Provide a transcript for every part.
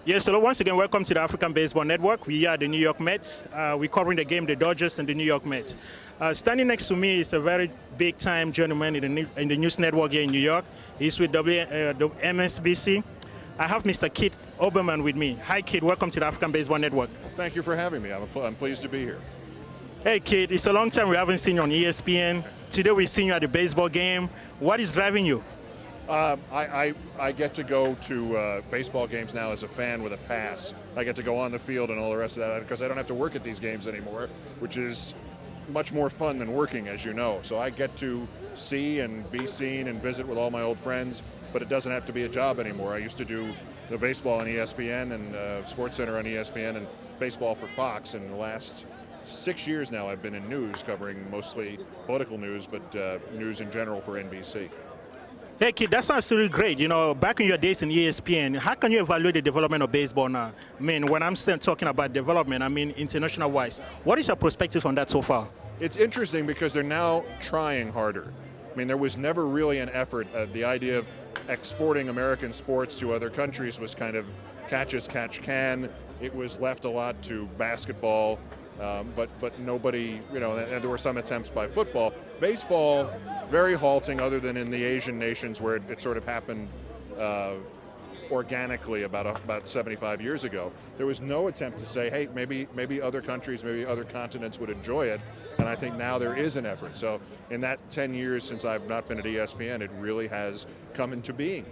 Yes, hello. Once again, welcome to the African Baseball Network. We are the New York Mets. We're covering the game, the Dodgers and the New York Mets. Standing next to me is a very big-time gentleman in the news network here in New York. He's with the MSBC. I have Mr. Kit Olbermann with me. Hi, Kit. Welcome to the African Baseball Network. Thank you for having me. I'm pleased to be here. Hey, Kit. It's a long time we haven't seen you on ESPN. Today we've seen you at the baseball game. What is driving you? I get to go to baseball games now as a fan with a pass. I get to go on the field and all the rest of that because I don't have to work at these games anymore, which is much more fun than working, as you know. So I get to see and be seen and visit with all my old friends, but it doesn't have to be a job anymore. I used to do the baseball on ESPN and SportsCenter on ESPN and baseball for Fox. And in the last 6 years now, I've been in news, covering mostly political news, but news in general for NBC. Hey, Kid, that sounds really great. You know, back in your days in ESPN, how can you evaluate the development of baseball now? I mean, when I'm still talking about development, I mean international-wise. What is your perspective on that so far? It's interesting because they're now trying harder. I mean, there was never really an effort. The idea of exporting American sports to other countries was kind of catch as catch can. It was left a lot to basketball, but nobody, you know, and there were some attempts by football. Baseball, very halting, other than in the Asian nations where it sort of happened organically about 75 years ago. There was no attempt to say, hey, maybe other countries, maybe other continents would enjoy it, and I think now there is an effort. So in that 10 years since I've not been at ESPN, it really has come into being.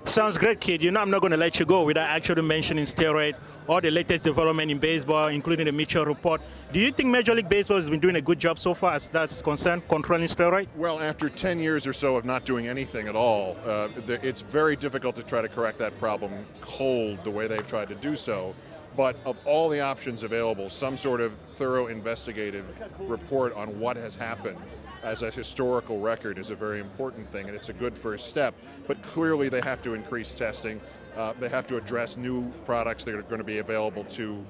Sounds great, Kid. You know, I'm not going to let you go without actually mentioning steroid or the latest development in baseball, including the Mitchell report. Do you think Major League Baseball has been doing a good job so far as that is concerned, controlling steroid? Well, after 10 years or so of not doing anything at all, it's very difficult to try to correct that problem cold the way they've tried to do so. But of all the options available, some sort of thorough investigative report on what has happened as a historical record is a very important thing, and it's a good first step. But clearly they have to increase testing. They have to address new products that are going to be available to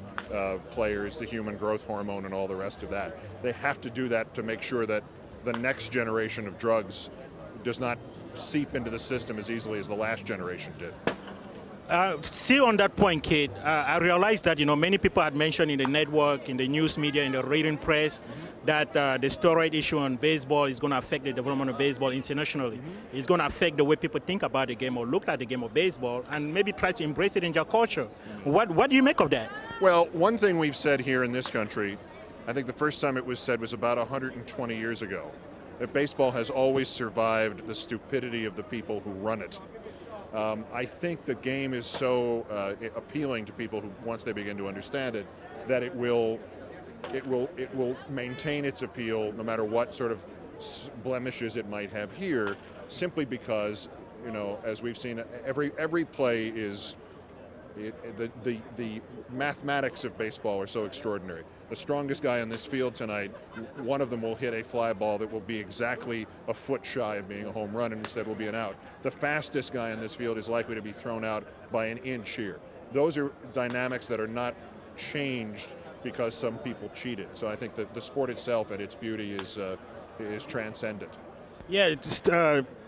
players, the human growth hormone and all the rest of that. They have to do that to make sure that the next generation of drugs does not seep into the system as easily as the last generation did. Still on that point, Kate, I realized that, you know, many people had mentioned in the network, in the news media, in the reading press, that the steroid issue on baseball is going to affect the development of baseball internationally. It's going to affect the way people think about the game or look at the game of baseball and maybe try to embrace it in their culture. What do you make of that? Well, one thing we've said here in this country, I think the first time it was said was about 120 years ago, that baseball has always survived the stupidity of the people who run it. I think the game is so appealing to people who, once they begin to understand it, that it will maintain its appeal no matter what sort of blemishes it might have here, simply because, you know, as we've seen, every play is the mathematics of baseball are so extraordinary. The strongest guy on this field tonight, one of them will hit a fly ball that will be exactly a foot shy of being a home run and instead will be an out. The fastest guy on this field is likely to be thrown out by an inch here. Those are dynamics that are not changed because some people cheated. So I think that the sport itself at its beauty is transcendent. Yeah,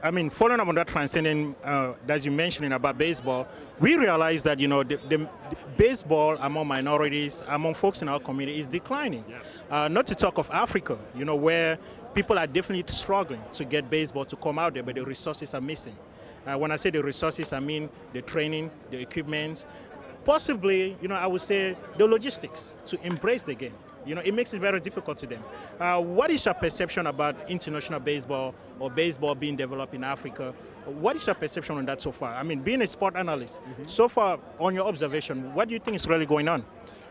I mean, following up on that transcendent that you mentioned about baseball, we realize that, you know, the baseball among minorities, among folks in our community is declining. Yes. Not to talk of Africa, you know, where people are definitely struggling to get baseball to come out there, but the resources are missing. When I say the resources, I mean the training, the equipment, possibly, you know, I would say the logistics to embrace the game. You know, it makes it very difficult to them. What is your perception about international baseball or baseball being developed in Africa? What is your perception on that so far? I mean, being a sport analyst, so far on your observation, what do you think is really going on?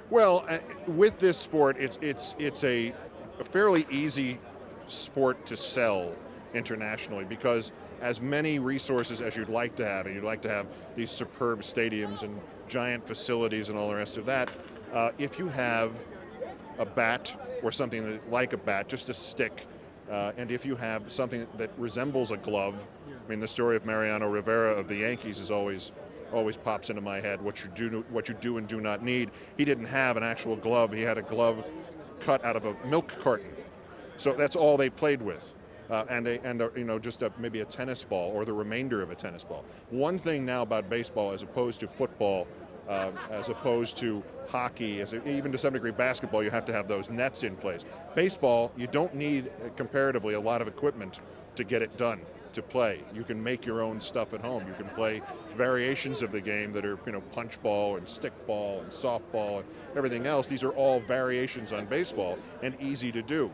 Well, with this sport, it's a fairly easy sport to sell internationally because as many resources as you'd like to have, and you'd like to have these superb stadiums and giant facilities and all the rest of that, if you have a bat or something like a bat, just a stick, and if you have something that resembles a glove, I mean, the story of Mariano Rivera of the Yankees is always pops into my head. What you do and do not need. He didn't have an actual glove. He had a glove cut out of a milk carton. So that's all they played with, maybe a tennis ball or the remainder of a tennis ball. One thing now about baseball, as opposed to football as opposed to hockey, even to some degree basketball, you have to have those nets in place. Baseball, you don't need comparatively a lot of equipment to get it done, to play. You can make your own stuff at home. You can play variations of the game that are, punch ball and stick ball and softball and everything else. These are all variations on baseball and easy to do.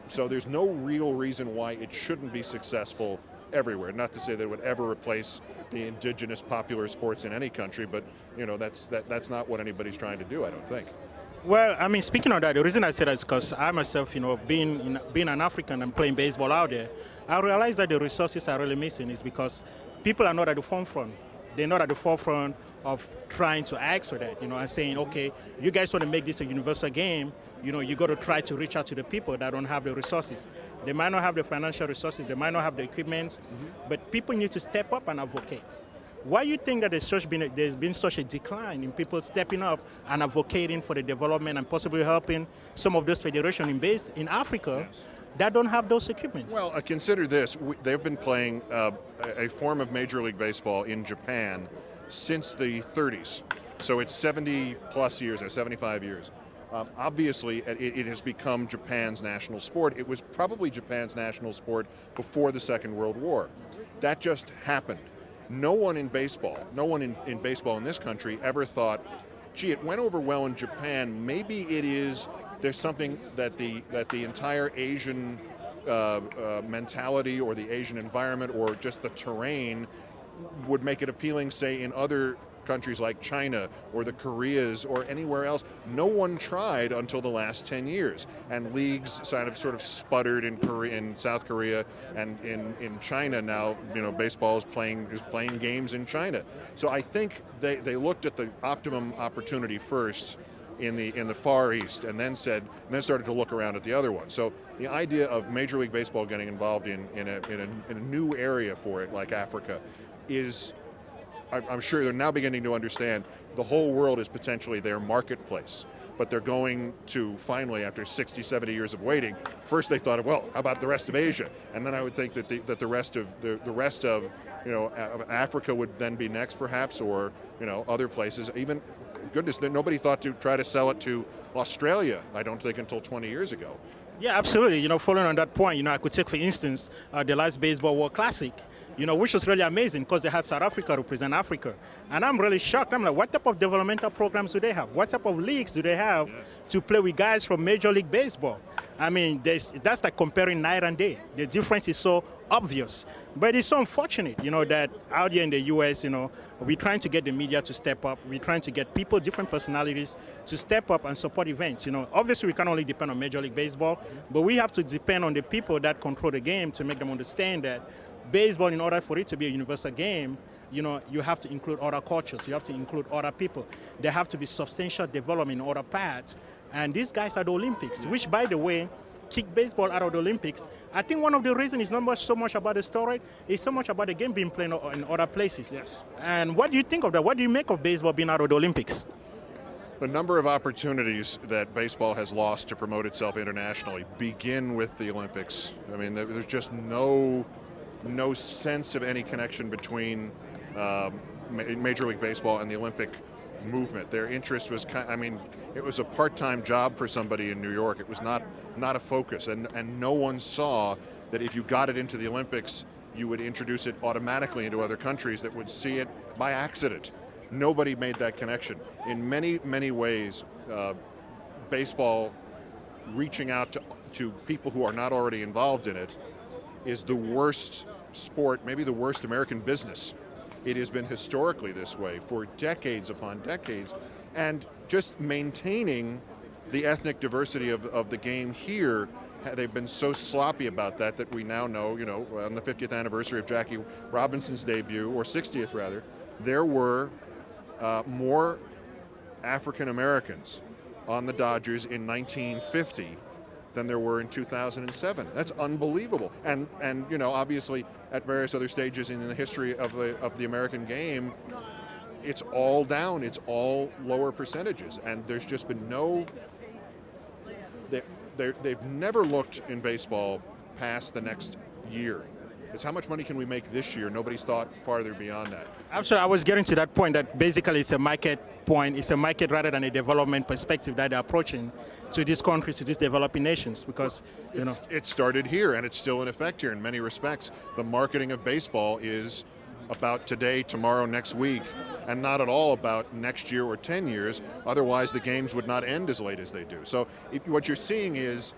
So there's no real reason why it shouldn't be successful everywhere. Not to say that it would ever replace the indigenous popular sports in any country, but that's not what anybody's trying to do, I don't think. Well, I mean, speaking of that, the reason I say that is because I myself, being an African and playing baseball out there, I realize that the resources are really missing is because people are not at the forefront. They're not at the forefront of trying to ask for that, and saying, okay, you guys want to make this a universal game, you got to try to reach out to the people that don't have the resources. They might not have the financial resources, they might not have the equipment, but people need to step up and advocate. Why do you think that there's been such a decline in people stepping up and advocating for the development and possibly helping some of those federations in Africa that don't have those equipments? Well, consider this. They've been playing a form of Major League Baseball in Japan since the 30s. So it's 70 plus years, or 75 years. Obviously, it has become Japan's national sport. It was probably Japan's national sport before the Second World War. That just happened. No one in baseball in this country ever thought, gee, it went over well in Japan. Maybe there's something that the entire Asian mentality or the Asian environment or just the terrain would make it appealing, say, in other countries like China or the Koreas or anywhere else. No one tried until the last 10 years. And leagues sort of sputtered in South Korea, and in China now, baseball is playing games in China. So I think they looked at the optimum opportunity first in the Far East, and then started to look around at the other one. So the idea of Major League Baseball getting involved in a new area for it, like Africa, is, I'm sure they're now beginning to understand the whole world is potentially their marketplace. But they're going to finally, after 60, 70 years of waiting, first they thought, well, how about the rest of Asia? And then I would think that the rest of Africa would then be next, perhaps, or other places. Even, goodness, nobody thought to try to sell it to Australia, I don't think, until 20 years ago. Yeah, absolutely. Following on that point, I could take, for instance, the last Baseball World Classic, which was really amazing because they had South Africa represent Africa. And I'm really shocked. I'm like, what type of developmental programs do they have? What type of leagues do they have to play with guys from Major League Baseball? I mean, that's like comparing night and day. The difference is so obvious. But it's so unfortunate, that out here in the U.S., we're trying to get the media to step up. We're trying to get people, different personalities, to step up and support events. Obviously, we can't only depend on Major League Baseball, but we have to depend on the people that control the game to make them understand that baseball, in order for it to be a universal game, you have to include other cultures. You have to include other people. There have to be substantial development in other parts. And these guys are the Olympics, which, by the way, kick baseball out of the Olympics. I think one of the reasons is not so much about the story, it's so much about the game being played in other places. Yes. And what do you think of that? What do you make of baseball being out of the Olympics? The number of opportunities that baseball has lost to promote itself internationally begin with the Olympics. I mean, there's just no sense of any connection between Major League Baseball and the Olympic movement. Their interest was, it was a part-time job for somebody in New York. It was not a focus, and no one saw that if you got it into the Olympics, you would introduce it automatically into other countries that would see it by accident. Nobody made that connection. In many, many ways, baseball reaching out to people who are not already involved in it is the worst sport, maybe the worst American business. It has been historically this way for decades upon decades, and just maintaining the ethnic diversity of the game here, they've been so sloppy about that we now know, on the 50th anniversary of Jackie Robinson's debut, or 60th rather, there were more African Americans on the Dodgers in 1950 than there were in 2007. That's unbelievable. And obviously at various other stages in the history of the American game, it's all down. It's all lower percentages. And there's just been they've never looked in baseball past the next year. It's how much money can we make this year? Nobody's thought farther beyond that. Absolutely, I was getting to that point that basically it's a market point, it's a market rather than a development perspective that they're approaching to these countries, to these developing nations, because, you know. It started here, and it's still in effect here in many respects. The marketing of baseball is about today, tomorrow, next week, and not at all about next year or 10 years. Otherwise, the games would not end as late as they do. So what you're seeing is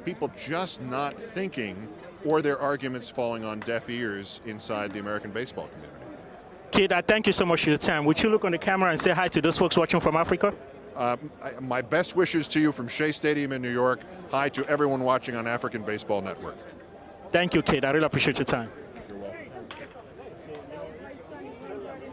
people just not thinking, or their arguments falling on deaf ears inside the American baseball community. Kid, I thank you so much for your time. Would you look on the camera and say hi to those folks watching from Africa? My best wishes to you from Shea Stadium in New York. Hi to everyone watching on African Baseball Network. Thank you, Kid. I really appreciate your time.